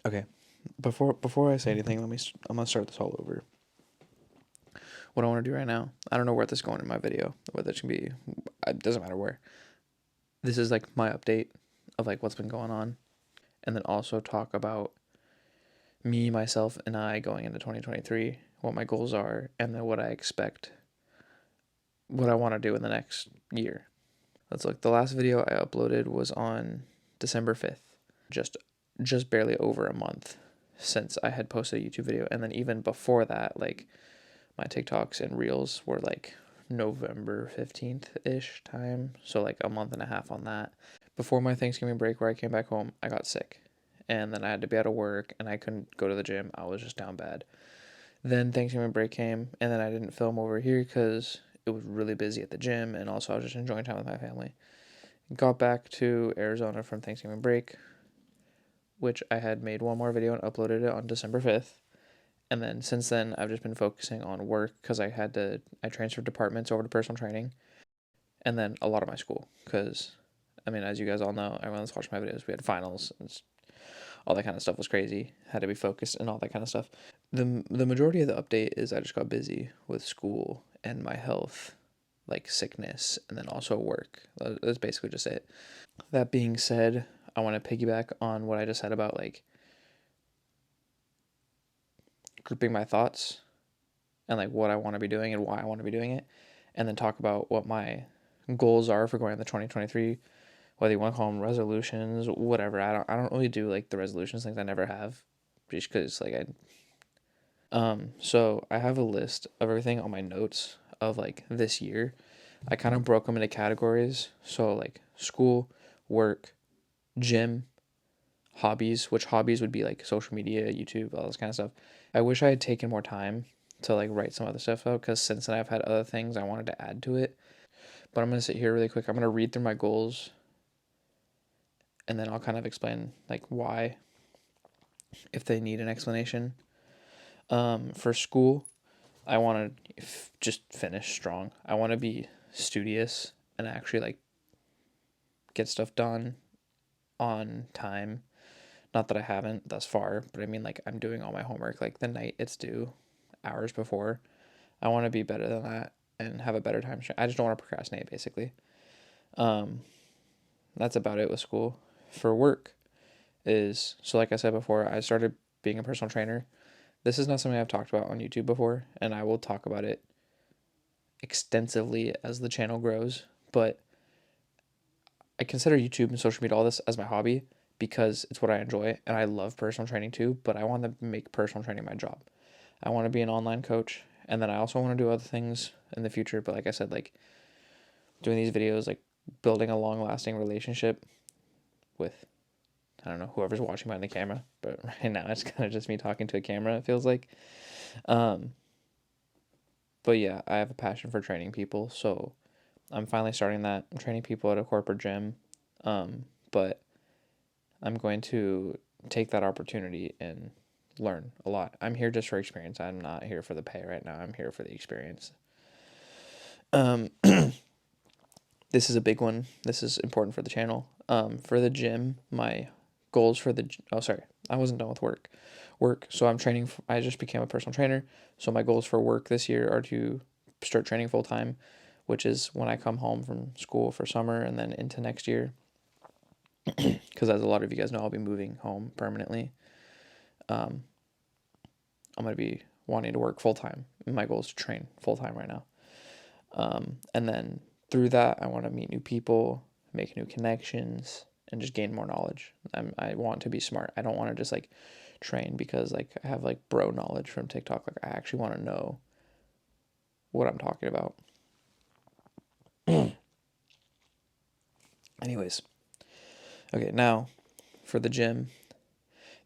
Okay, before I say anything, I'm gonna start this all over. What I want to do right now, I don't know where this is going in my video, whether it's gonna be, it doesn't matter where. This is like my update of like what's been going on, and then also talk about me, myself, and I going into 2023, what my goals are, and then what I expect, what I want to do in the next year. Let's look. The last video I uploaded was on December 5th, just just barely over a month since I had posted a YouTube video, and then even before that, like my TikToks and Reels were like November 15th ish time, so like a month and a half on that. Before my Thanksgiving break, where I came back home, I got sick, and then I had to be out of work, and I couldn't go to the gym. I was just down bad. Then Thanksgiving break came, and then I didn't film over here because it was really busy at the gym, and also I was just enjoying time with my family. Got back to Arizona from Thanksgiving break, which I had made one more video and uploaded it on December 5th. And then since then, I've just been focusing on work because I transferred departments over to personal training, and then a lot of my school. Because, I mean, as you guys all know, everyone that's watched my videos, we had finals, and all that kind of stuff was crazy. Had to be focused and all that kind of stuff. The majority of the update is I just got busy with school and my health, like sickness, and then also work. That's basically just it. That being said, I want to piggyback on what I just said about like grouping my thoughts and like what I want to be doing and why I want to be doing it, and then talk about what my goals are for going into 2023. Whether you want to call them resolutions, whatever. I don't really do like the resolutions things. I never have, just because like so I have a list of everything on my notes of like this year. I kind of broke them into categories. So like school, work, gym, hobbies, which hobbies would be like social media, YouTube, all this kind of stuff. I wish I had taken more time to like write some other stuff out, because since then I've had other things I wanted to add to it. But I'm gonna sit here really quick. I'm gonna read through my goals, and then I'll kind of explain like why, if they need an explanation. For school, I want to just finish strong. I want to be studious and actually like get stuff done on time. Not that I haven't thus far, but I mean like I'm doing all my homework like the night it's due, hours before. I want to be better than that and have a better time. I just don't want to procrastinate basically. Um, that's about it with school. For work is, so like I said before, I started being a personal trainer. This is not something I've talked about on YouTube before, and I will talk about it extensively as the channel grows, but I consider YouTube and social media, all this, as my hobby because it's what I enjoy, and I love personal training too, but I want to make personal training my job. I want to be an online coach, and then I also want to do other things in the future, but like I said, like doing these videos, like building a long-lasting relationship with, I don't know, whoever's watching behind the camera, but right now it's kind of just me talking to a camera, it feels like. Um, but yeah, I have a passion for training people, so I'm finally starting that. I'm training people at a corporate gym, but I'm going to take that opportunity and learn a lot. I'm here just for experience. I'm not here for the pay right now. I'm here for the experience. Um, this is a big one. This is important for the channel. For the gym, my goals for the, oh, sorry, I wasn't done with work. So I'm training, I just became a personal trainer. So my goals for work this year are to start training full time, which is when I come home from school for summer and then into next year. Because as a lot of you guys know, I'll be moving home permanently. I'm going to be wanting to work full time. My goal is to train full time right now. And then through that, I want to meet new people, make new connections, and just gain more knowledge. I want to be smart. I don't want to just like train because like I have like bro knowledge from TikTok. Like I actually want to know what I'm talking about. Anyways, okay, now for the gym,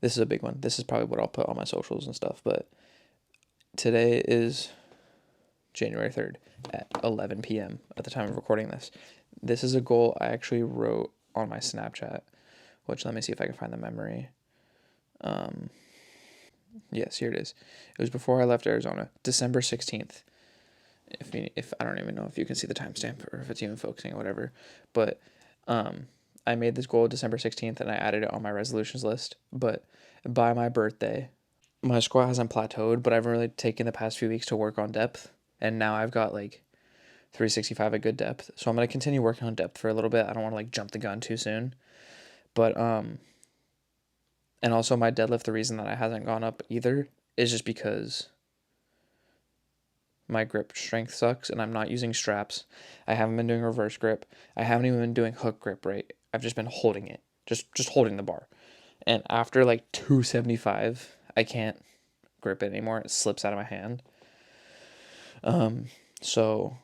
this is a big one. This is probably what I'll put on my socials and stuff, but today is January 3rd at 11 p.m. at the time of recording this. This is a goal I actually wrote on my Snapchat, which let me see if I can find the memory. Yes, here it is. It was before I left Arizona, December 16th. If I don't even know if you can see the timestamp or if it's even focusing or whatever, but I made this goal December 16th and I added it on my resolutions list. But by my birthday. My squat hasn't plateaued, but I've really taken the past few weeks to work on depth, and now I've got like 365 at good depth. So I'm gonna continue working on depth for a little bit. I don't want to like jump the gun too soon, but and also my deadlift, the reason that it hasn't gone up either is just because my grip strength sucks and I'm not using straps. I haven't been doing reverse grip. I haven't even been doing hook grip, right? I've just been holding it, just holding the bar. And after like 275, I can't grip it anymore. It slips out of my hand. So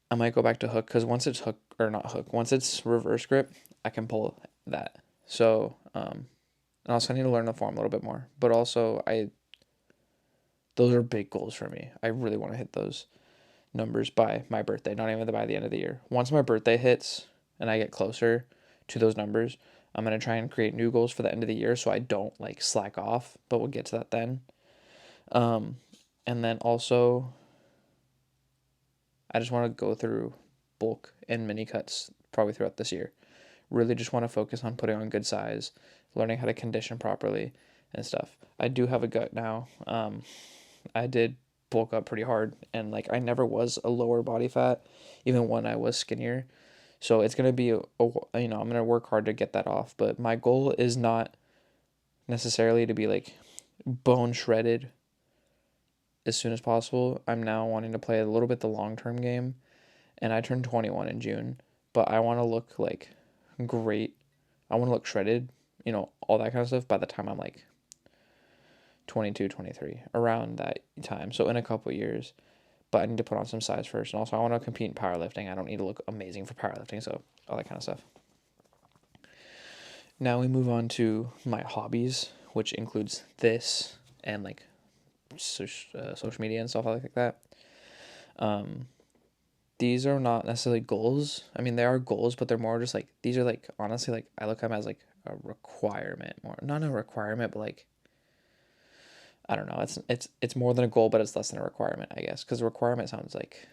I might go back to hook, because once it's hook, or not hook, once it's reverse grip, I can pull that. So, and also I need to learn the form a little bit more, but also those are big goals for me. I really want to hit those numbers by my birthday, not even by the end of the year. Once my birthday hits and I get closer to those numbers, I'm going to try and create new goals for the end of the year so I don't like slack off, but we'll get to that then. And then also, I just want to go through bulk and mini cuts probably throughout this year. Really just want to focus on putting on good size, learning how to condition properly and stuff. I do have a gut now. I did bulk up pretty hard, and like I never was a lower body fat, even when I was skinnier. So it's going to be, I'm going to work hard to get that off. But my goal is not necessarily to be like bone shredded as soon as possible. I'm now wanting to play a little bit the long-term game, and I turned 21 in June, but I want to look like great. I want to look shredded, all that kind of stuff by the time I'm like 22, 23, around that time. So in a couple years, but I need to put on some size first. And also I want to compete in powerlifting. I don't need to look amazing for powerlifting. So all that kind of stuff. Now we move on to my hobbies, which includes this and like social media and stuff like that. These are not necessarily goals. I mean, they are goals, but they're more just like, these are like, honestly, like I look at them as like a requirement, more not a requirement, but like, I don't know. It's more than a goal, but it's less than a requirement, I guess. Because a requirement sounds like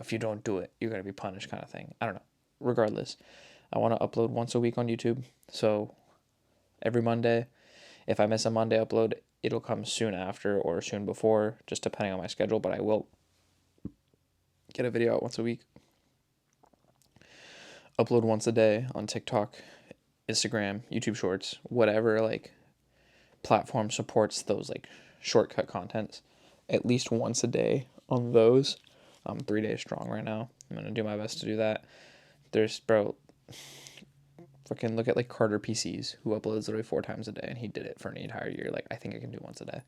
if you don't do it, you're going to be punished kind of thing. I don't know. Regardless, I want to upload once a week on YouTube. So every Monday, if I miss a Monday upload, it'll come soon after or soon before, just depending on my schedule. But I will get a video out once a week. Upload once a day on TikTok, Instagram, YouTube Shorts, whatever like platform supports those like shortcut contents, at least once a day on those. I'm 3 days strong right now. I'm gonna do my best to do that. There's fucking look at like Carter PCs, who uploads literally 4 times a day, and he did it for an entire year. Like I think I can do once a day.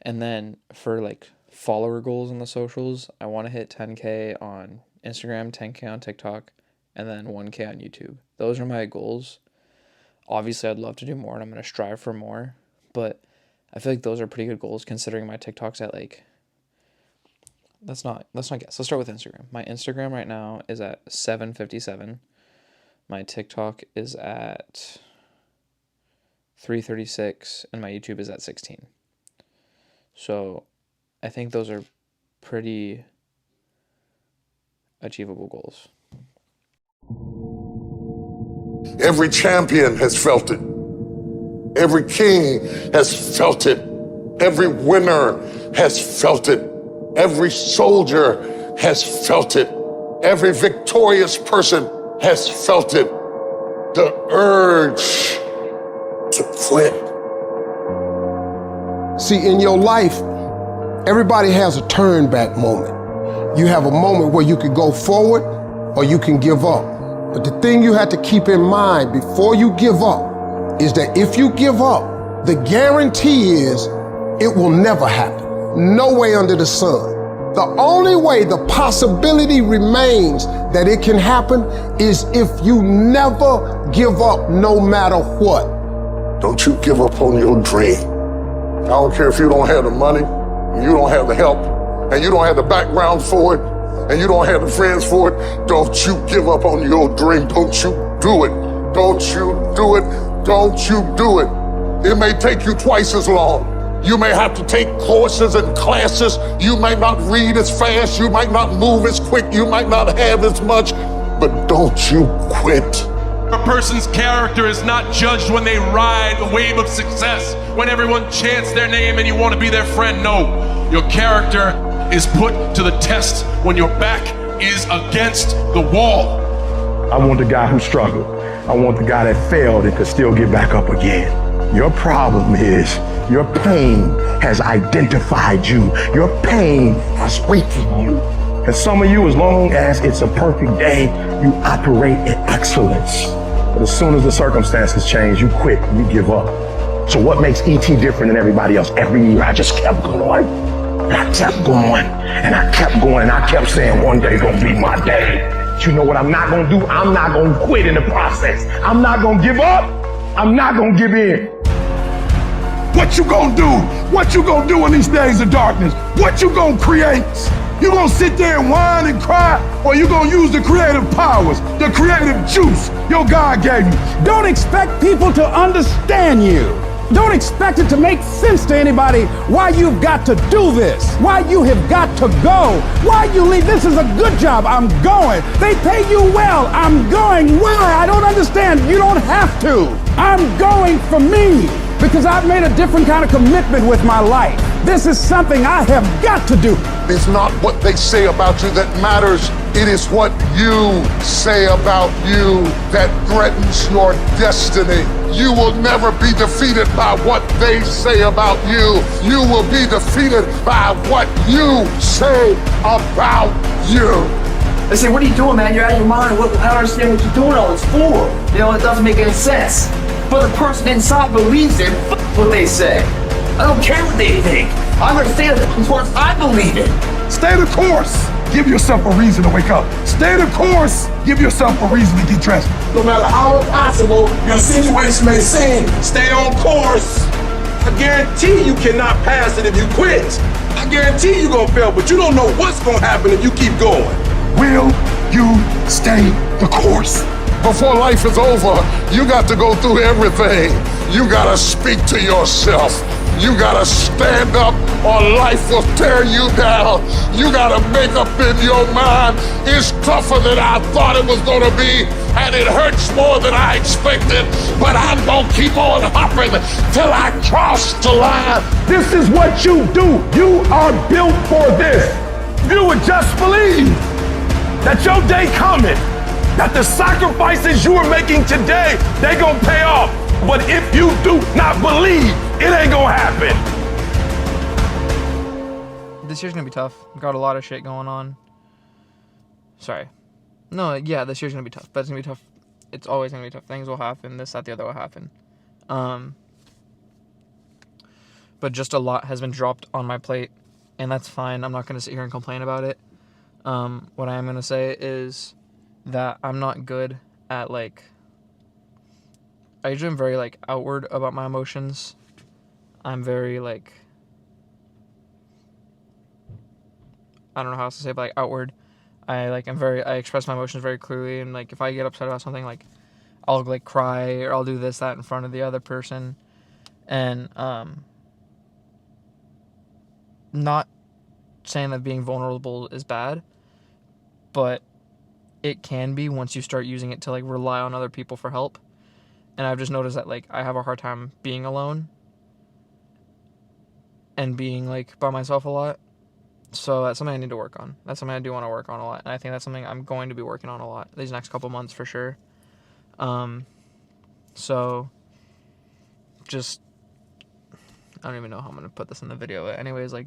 And then for like follower goals on the socials, I want to hit 10K on Instagram, 10K on TikTok, and then 1K on YouTube. Those are my goals. Obviously, I'd love to do more, and I'm going to strive for more, but I feel like those are pretty good goals considering my TikTok's at like, let's not guess. Let's start with Instagram. My Instagram right now is at 757. My TikTok is at 336, and my YouTube is at 16. So I think those are pretty achievable goals. Every champion has felt it. Every king has felt it. Every winner has felt it. Every soldier has felt it. Every victorious person has felt it. The urge to quit. See, in your life, everybody has a turn back moment. You have a moment where you can go forward or you can give up. But the thing you have to keep in mind before you give up is that if you give up, the guarantee is it will never happen. No way under the sun. The only way the possibility remains that it can happen is if you never give up no matter what. Don't you give up on your dream. I don't care if you don't have the money, you don't have the help, and you don't have the background for it, and you don't have the friends for it. Don't you give up on your dream. Don't you do it. Don't you do it. Don't you do it. It may take you twice as long. You may have to take courses and classes. You might not read as fast. You might not move as quick. You might not have as much. But don't you quit. A person's character is not judged when they ride the wave of success, when everyone chants their name and you want to be their friend. No, your character is put to the test when your back is against the wall. I want the guy who struggled. I want the guy that failed and could still get back up again. Your problem is your pain has identified you. Your pain has weakened you. And some of you, as long as it's a perfect day, you operate in excellence. But as soon as the circumstances change, you quit and you give up. So what makes ET different than everybody else? Every year I just kept going. And I kept going. And I kept going. And I kept saying one day gonna be my day. But you know what I'm not gonna do? I'm not gonna quit in the process. I'm not gonna give up. I'm not gonna give in. What you gonna do? What you gonna do in these days of darkness? What you gonna create? You gonna sit there and whine and cry, or you gonna use the creative powers, the creative juice your God gave you? Don't expect people to understand you. Don't expect it to make sense to anybody why you've got to do this, why you have got to go, why you leave. This is a good job. I'm going. They pay you well. I'm going. Why? I don't understand. You don't have to. I'm going for me because I've made a different kind of commitment with my life. This is something I have got to do. It's not what they say about you that matters. It is what you say about you that threatens your destiny. You will never be defeated by what they say about you. You will be defeated by what you say about you. They say, what are you doing, man? You're out of your mind. I don't understand what you're doing all this for. You know, it doesn't make any sense. But the person inside believes it. What they say. I don't care what they think. I'm going to stay the course I believe in. Stay the course. Give yourself a reason to wake up. Stay the course. Give yourself a reason to get dressed. No matter how impossible your situation may seem, stay on course. I guarantee you cannot pass it if you quit. I guarantee you're going to fail, but you don't know what's going to happen if you keep going. Will you stay the course? Before life is over, you got to go through everything. You got to speak to yourself. You got to stand up or life will tear you down. You got to make up in your mind. It's tougher than I thought it was going to be, and it hurts more than I expected, but I'm going to keep on hopping till I cross the line. This is what you do. You are built for this. You would just believe that your day coming, that the sacrifices you are making today, they gonna pay off. But if you do not believe, it ain't gonna happen. This year's gonna be tough. Got a lot of shit going on. Sorry. No, yeah, this year's gonna be tough. But it's gonna be tough. It's always gonna be tough. Things will happen. This, that, the other will happen. But just a lot has been dropped on my plate, and that's fine. I'm not gonna sit here and complain about it. What I am gonna say is that I'm not good at, like, I usually am very, like, outward about my emotions. I'm very, like, I don't know how else to say it, but, like, outward. I express my emotions very clearly, and, like, if I get upset about something, like, I'll, like, cry, or I'll do this, that in front of the other person, and, not saying that being vulnerable is bad, but it can be once you start using it to, like, rely on other people for help. And I've just noticed that, like, I have a hard time being alone and being, like, by myself a lot. So that's something I need to work on. That's something I do want to work on a lot. And I think that's something I'm going to be working on a lot these next couple months for sure. So just, I don't even know how I'm going to put this in the video. But anyways, like,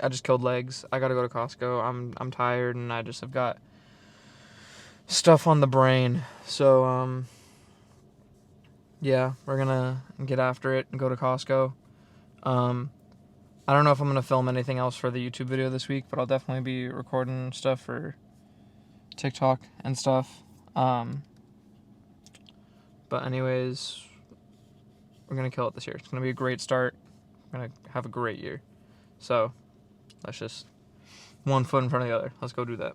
I just killed legs. I got to go to Costco. I'm tired, and I just have got stuff on the brain. So, yeah, we're gonna get after it and go to Costco. I don't know if I'm gonna film anything else for the YouTube video this week, but I'll definitely be recording stuff for TikTok and stuff. But anyways, we're gonna kill it this year. It's gonna be a great start. We're gonna have a great year. So let's just one foot in front of the other. Let's go do that.